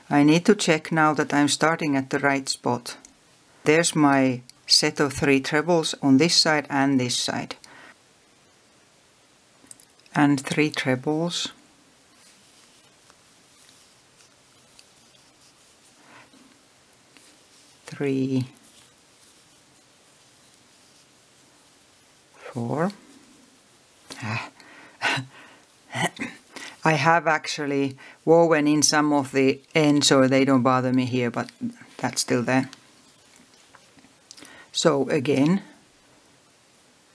I need to check now that I'm starting at the right spot. There's my set of 3 trebles on this side and this side. And 3 trebles. Three, 4. I have actually woven in some of the ends so they don't bother me here, but that's still there. So again,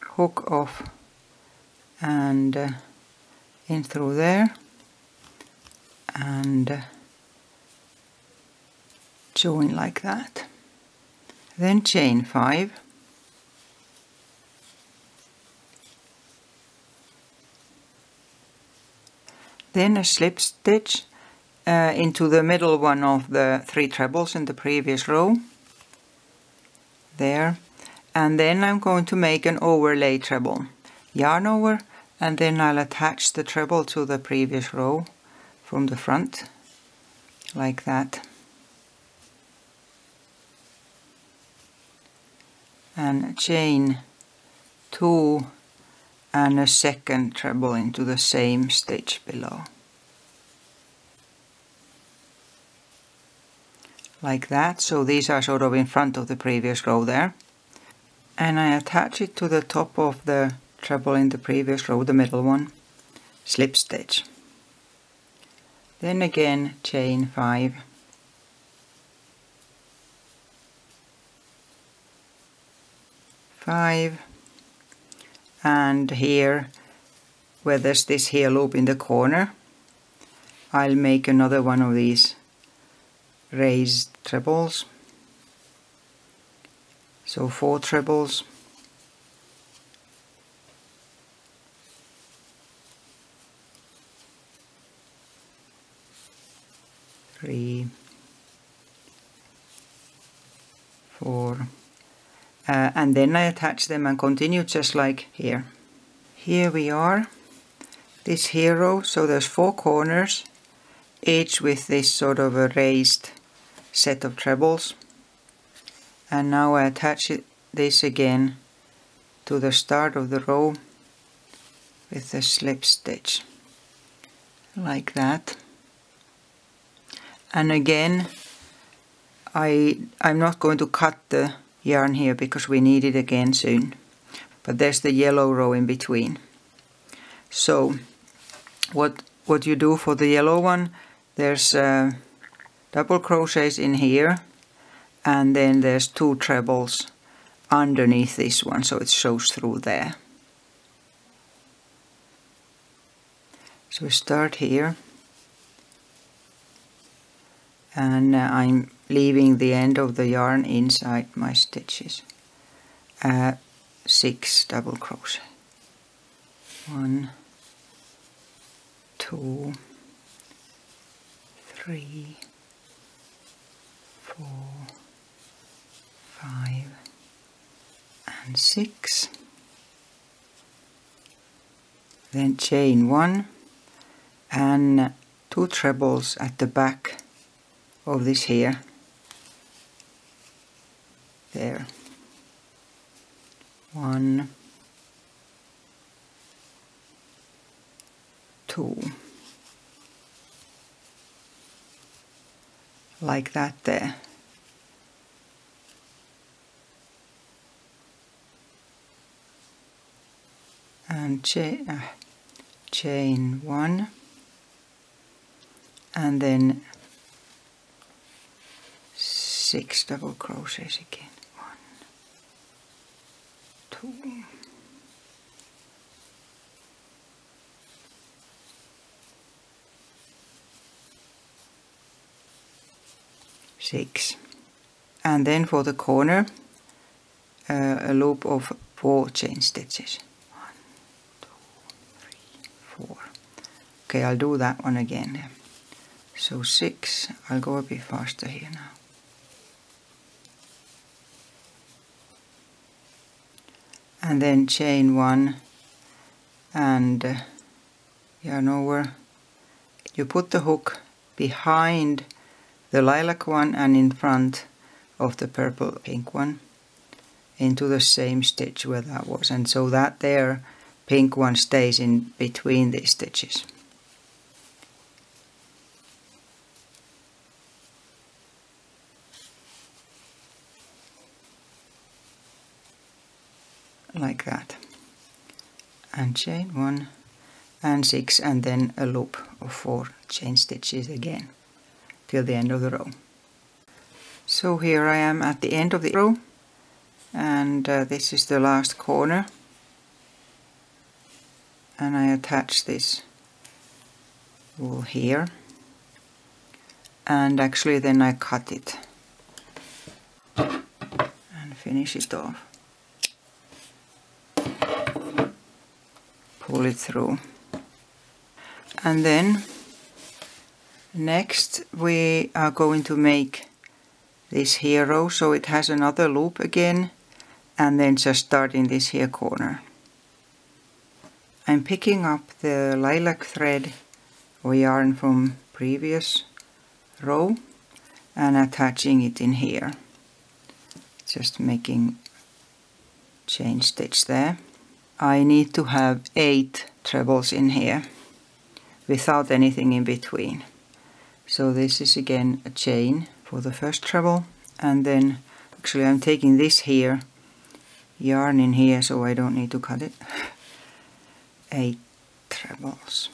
hook off and in through there and join like that. Then chain 5. Then a slip stitch into the middle one of the 3 trebles in the previous row. There. And then I'm going to make an overlay treble. Yarn over, and then I'll attach the treble to the previous row from the front, like that. And chain 2 and a second treble into the same stitch below. Like that, so these are sort of in front of the previous row there. And I attach it to the top of the treble in the previous row, the middle one, slip stitch. Then again chain 5. And here, where there's this here loop in the corner, I'll make another one of these raised trebles. So 4 trebles. Three, 4. And then I attach them and continue just like here. Here we are, this here row, so there's 4 corners, each with this sort of a raised set of trebles. And now I attach this again to the start of the row with a slip stitch, like that. And again, I'm not going to cut the yarn here because we need it again soon, but there's the yellow row in between. So what you do for the yellow one, there's double crochets in here, and then there's 2 trebles underneath this one, so it shows through there. So we start here, and I'm leaving the end of the yarn inside my stitches. 6 double crochet. 1, 2, 3, 4, 5 and 6. Then chain 1 and 2 trebles at the back of this here. There. 1, 2. Like that there. And chain 1 and then 6 double crochets again. 1, 2, 6, and then for the corner a loop of 4 chain stitches. 1, 2, 3, 4. Okay, I'll do that one again. So 6, I'll go a bit faster here now. And then chain 1 and yarn over. You put the hook behind the lilac one and in front of the purple pink one into the same stitch where that was, and so that there pink one stays in between these stitches. Like that, and chain 1 and 6, and then a loop of 4 chain stitches again till the end of the row. So here I am at the end of the row, and this is the last corner, and I attach this wool here, and actually then I cut it and finish it off. Pull it through, and then next we are going to make this here row, so it has another loop again, and then just starting this here corner. I'm picking up the lilac thread or yarn from previous row and attaching it in here, just making chain stitch there. I need to have 8 trebles in here without anything in between. So this is again a chain for the first treble, and then actually I'm taking this here yarn in here so I don't need to cut it. 8 trebles.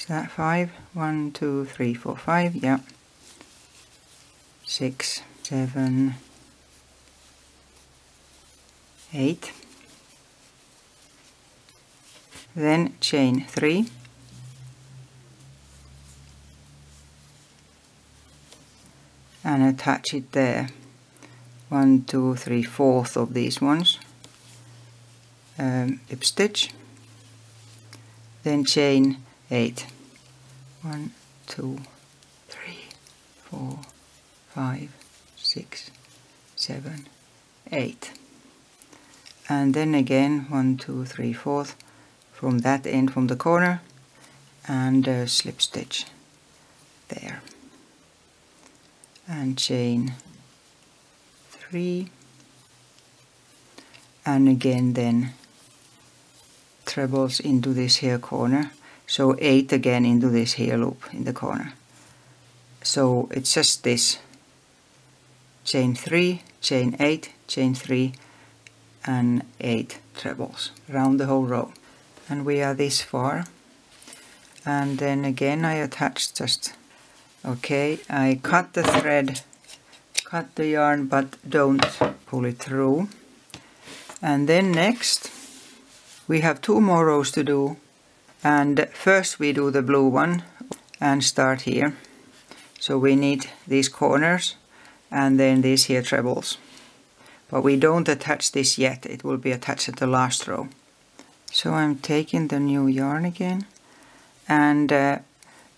That 5, 1, 2, 3, 4, 5, yeah, 6, 7, 8, then chain 3, and attach it there, 1, 2, 3, 4th of these ones, slip stitch, then chain 8. 1, 2, 3, 4, 5, 6, 7, 8, and then again 1, 2, 3, 4th from that end from the corner, and slip stitch there, and chain 3, and again then trebles into this here corner. So 8 again into this here loop in the corner. So it's just this, chain 3, chain 8, chain 3, and 8 trebles around the whole row. And we are this far. And then again I attach just, okay, I cut the thread, cut the yarn, but don't pull it through. And then next we have 2 more rows to do. And first we do the blue one and start here. So we need these corners and then these here trebles. But we don't attach this yet, it will be attached at the last row. So I'm taking the new yarn again, and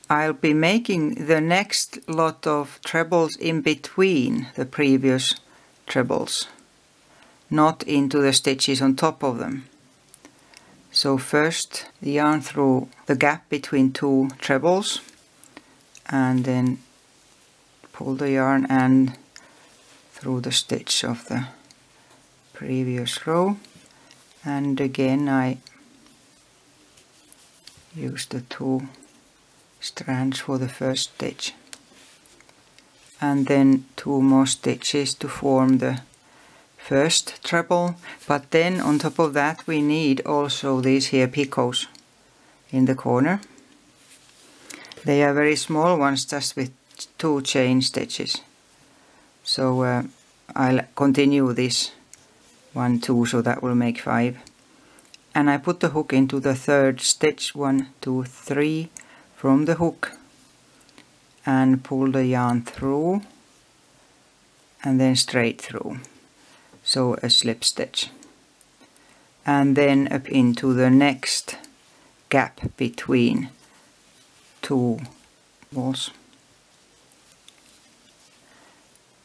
I'll be making the next lot of trebles in between the previous trebles, not into the stitches on top of them. So first the yarn through the gap between 2 trebles, and then pull the yarn and through the stitch of the previous row, and again I use the 2 strands for the first stitch, and then 2 more stitches to form the first treble. But then on top of that we need also these here picots in the corner. They are very small ones, just with 2 chain stitches. So I'll continue this 1, 2, so that will make 5. And I put the hook into the 3rd stitch, 1, 2, 3 from the hook, and pull the yarn through and then straight through. So a slip stitch, and then up into the next gap between 2 balls,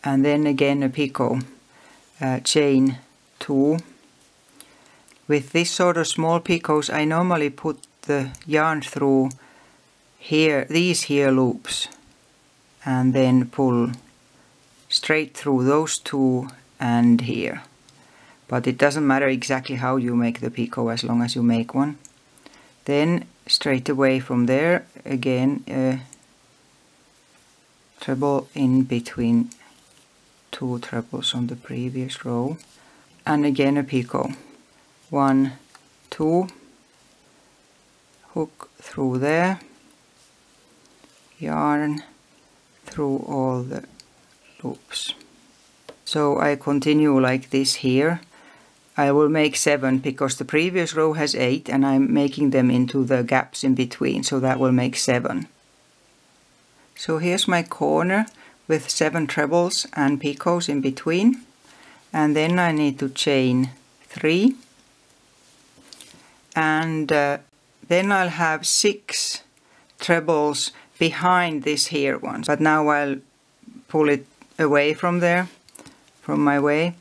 and then again a picot, chain 2. With this sort of small picots I normally put the yarn through here, these here loops, and then pull straight through those 2 and here. But it doesn't matter exactly how you make the picot as long as you make one. Then straight away from there again a treble in between 2 trebles on the previous row, and again a picot. 1, 2, hook through there, yarn through all the loops. So I continue like this here. I will make 7 because the previous row has 8 and I'm making them into the gaps in between, so that will make 7. So here's my corner with 7 trebles and picots in between, and then I need to chain 3, and then I'll have 6 trebles behind this here one, but now I'll pull it away from there, from my way,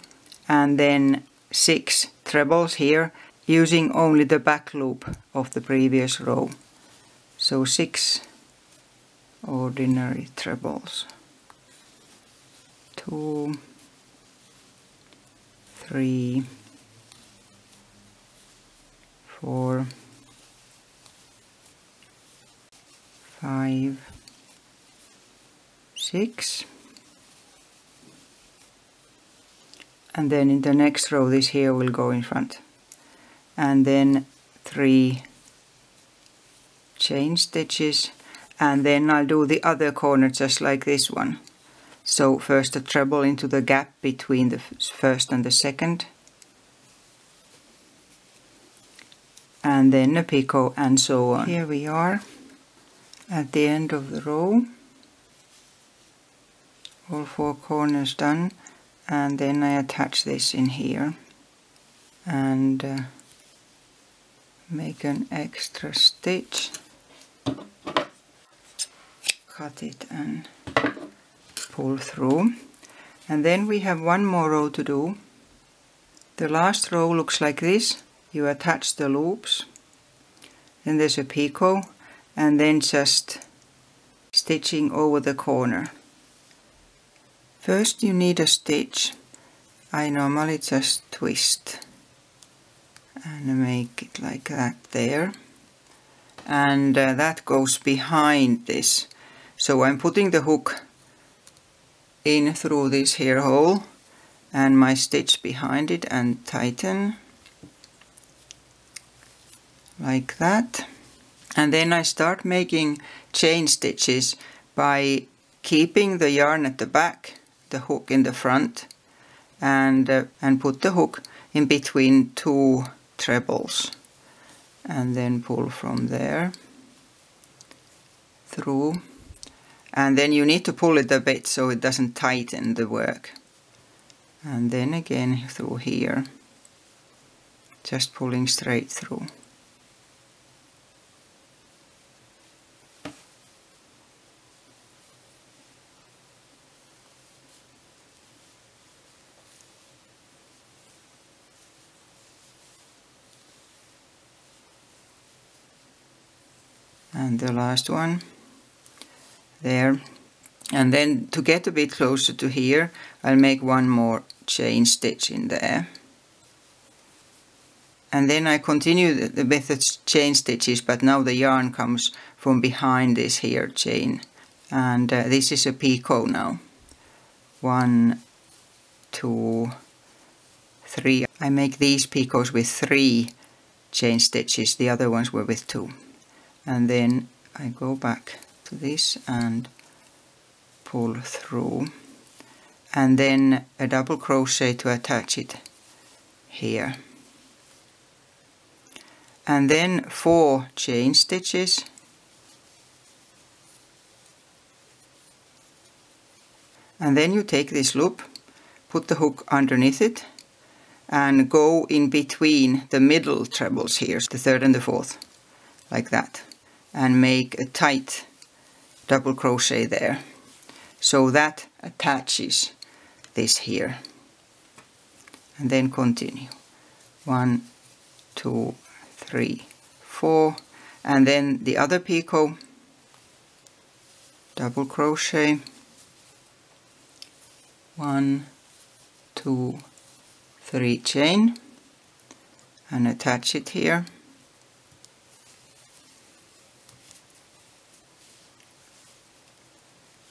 and then 6 trebles here using only the back loop of the previous row. So 6 ordinary trebles. 2, 3, 4, 5, 6, and then in the next row this here will go in front, and then 3 chain stitches, and then I'll do the other corner just like this one. So first a treble into the gap between the first and the second, and then a picot, and so on. Here we are at the end of the row, all 4 corners done, and then I attach this in here and make an extra stitch, cut it and pull through, and then we have one more row to do. The last row looks like this. You attach the loops, then there's a picot, and then just stitching over the corner. First you need a stitch. I normally just twist and make it like that there, and that goes behind this. So I'm putting the hook in through this here hole and my stitch behind it and tighten like that, and then I start making chain stitches by keeping the yarn at the back, the hook in the front, and put the hook in between 2 trebles, and then pull from there through, and then you need to pull it a bit so it doesn't tighten the work, and then again through here, just pulling straight through. And the last one there, and then to get a bit closer to here I'll make one more chain stitch in there, and then I continue with the chain stitches, but now the yarn comes from behind this here chain, and this is a picot now. 1, 2, 3. I make these picots with 3 chain stitches, the other ones were with 2. And then I go back to this and pull through, and then a double crochet to attach it here, and then 4 chain stitches, and then you take this loop, put the hook underneath it and go in between the middle trebles here, the 3rd and the 4th, like that, and make a tight double crochet there, so that attaches this here, and then continue 1, 2, 3, 4, and then the other picot, double crochet, 1, 2, 3 chain, and attach it here,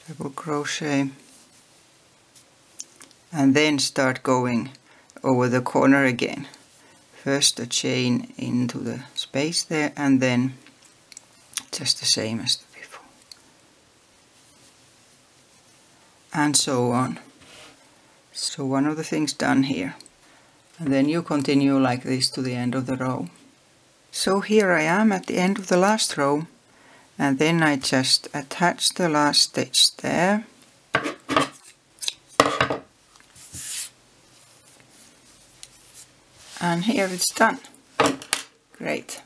double crochet, and then start going over the corner again. First a chain into the space there, and then just the same as before, and so on. So one of the things done here, and then you continue like this to the end of the row. So here I am at the end of the last row, and then I just attach the last stitch there, and here it's done. Great.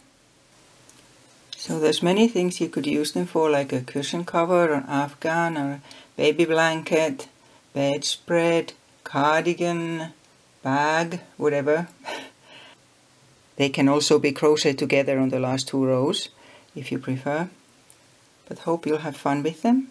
So there's many things you could use them for, like a cushion cover, an afghan, or a baby blanket, bedspread, cardigan, bag, whatever. They can also be crocheted together on the last 2 rows if you prefer. But hope you'll have fun with them.